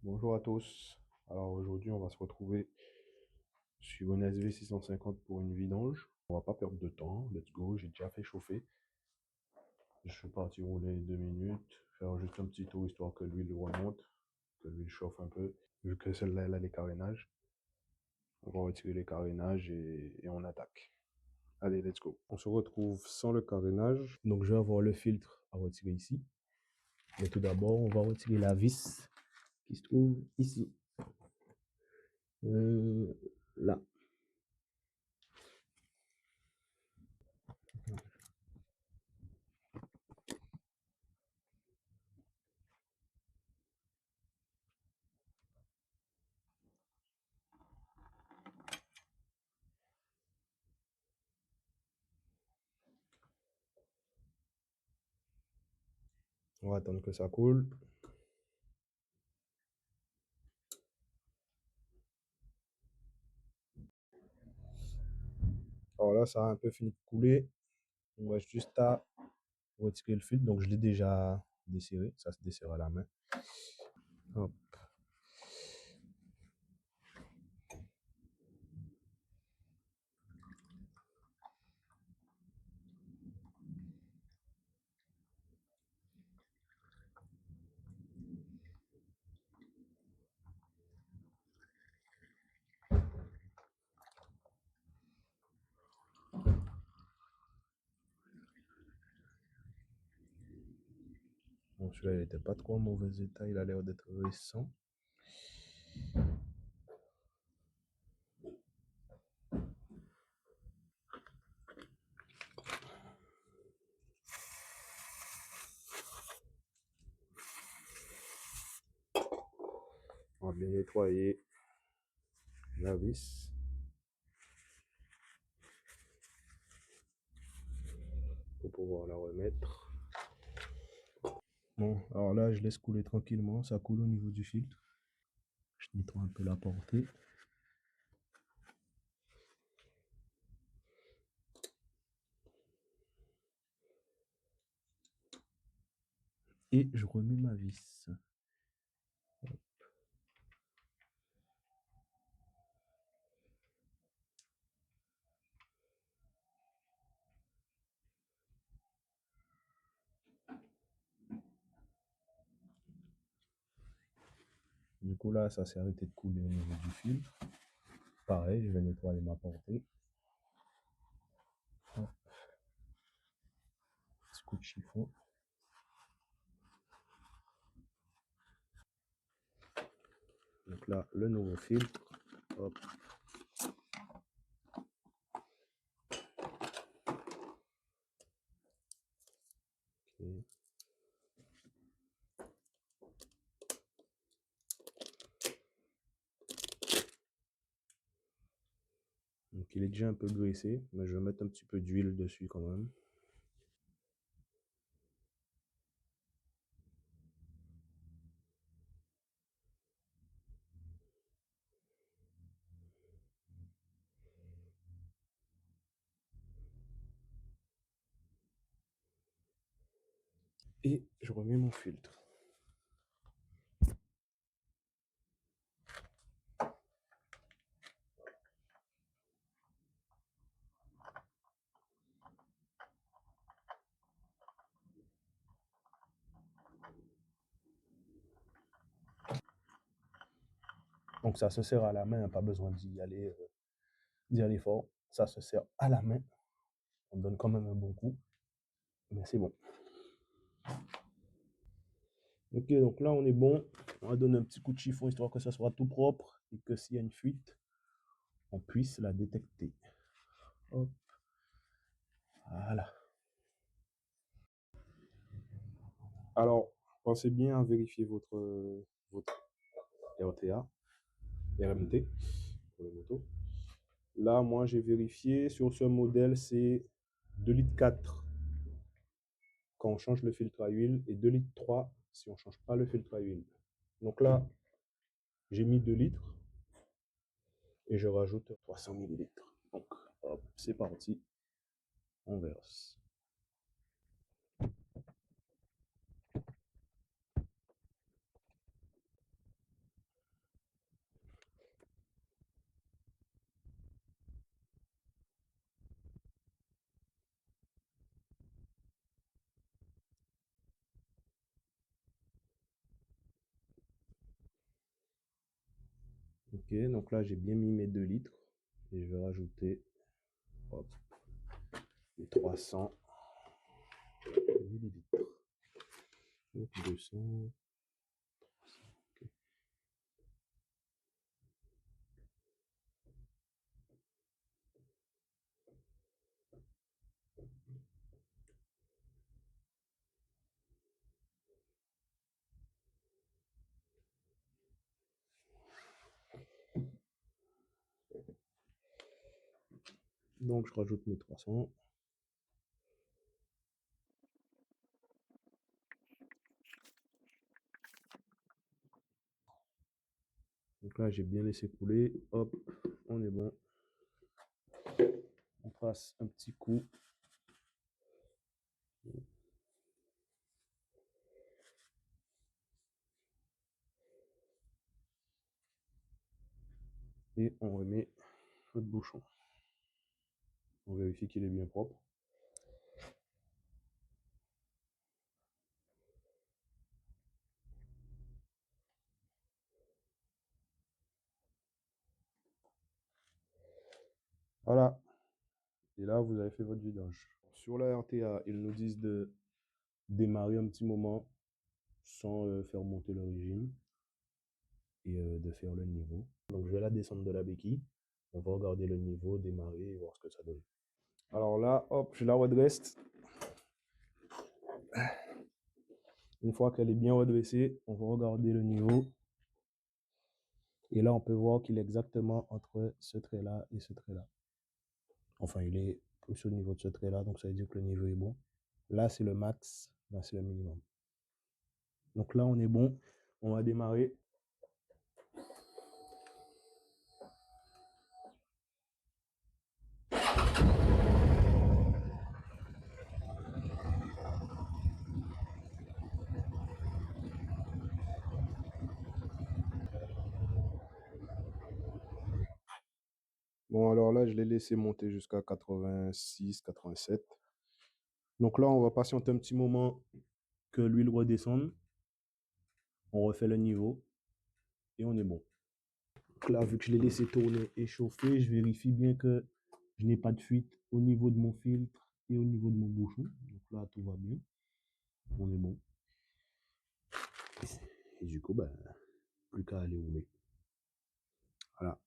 Bonjour à tous. Alors aujourd'hui, on va se retrouver sur une SV650 pour une vidange. On va pas perdre de temps. Let's go. J'ai déjà fait chauffer. Je suis parti rouler 2 minutes, faire juste un petit tour histoire que l'huile remonte, que l'huile chauffe un peu. Vu que celle-là, elle a les carénages, on va retirer les carénages et on attaque. Allez, let's go. On se retrouve sans le carénage. Donc je vais avoir le filtre à retirer ici. Mais tout d'abord, on va retirer la vis qui se trouve ici. Là. On va attendre que ça coule. Alors là, ça a un peu fini de couler. On va juste à retirer le fil. Donc, je l'ai déjà desserré. Ça se desserre à la main. Hop. Bon, celui-là, il n'était pas trop en mauvais état. Il a l'air d'être récent. On va bien nettoyer la vis. Pour pouvoir la remettre. Bon, alors là, je laisse couler tranquillement. Ça coule au niveau du filtre. Je nettoie un peu la portée. Et je remets ma vis. Du coup, là, ça s'est arrêté de couler au niveau du filtre. Pareil, je vais nettoyer ma portée. Hop. Petit coup de chiffon. Donc là, le nouveau filtre. Hop. Okay. Donc il est déjà un peu graissé, mais je vais mettre un petit peu d'huile dessus quand même. Et je remets mon filtre. Donc ça se sert à la main, pas besoin d'y aller fort. Ça se sert à la main. On donne quand même un bon coup, mais c'est bon. Ok, donc là on est bon. On va donner un petit coup de chiffon histoire que ça soit tout propre et que s'il y a une fuite, on puisse la détecter. Hop. Voilà. Alors, pensez bien à vérifier votre RTA, RMT pour les motos. Là, moi, j'ai vérifié. Sur ce modèle, c'est 2,4 litres quand on change le filtre à huile et 2,3 litres si on ne change pas le filtre à huile. Donc là, j'ai mis 2 litres et je rajoute 300 millilitres. Donc, hop, c'est parti. On verse. Ok, donc là j'ai bien mis mes 2 litres et je vais rajouter hop, les 300 millilitres. Donc 200. Okay. Donc je rajoute mes 300. Donc là j'ai bien laissé couler, hop, on est bon. On passe un petit coup. Et on remet notre bouchon. On vérifie qu'il est bien propre. Voilà. Et là, vous avez fait votre vidange. Sur la RTA, ils nous disent de démarrer un petit moment sans faire monter le régime et de faire le niveau. Donc, je vais la descendre de la béquille. On va regarder le niveau, démarrer et voir ce que ça donne. Alors là, hop, je la redresse. Une fois qu'elle est bien redressée, on va regarder le niveau. Et là, on peut voir qu'il est exactement entre ce trait-là et ce trait-là. Enfin, il est plus au niveau de ce trait-là, donc ça veut dire que le niveau est bon. Là, c'est le max, là, c'est le minimum. Donc là, on est bon. On va démarrer. Bon, alors là, je l'ai laissé monter jusqu'à 86, 87. Donc là, on va patienter un petit moment que l'huile redescende. On refait le niveau et on est bon. Donc là, vu que je l'ai laissé tourner et chauffer, je vérifie bien que je n'ai pas de fuite au niveau de mon filtre et au niveau de mon bouchon. Donc là, tout va bien. On est bon. Et du coup, ben, plus qu'à aller rouler. Voilà.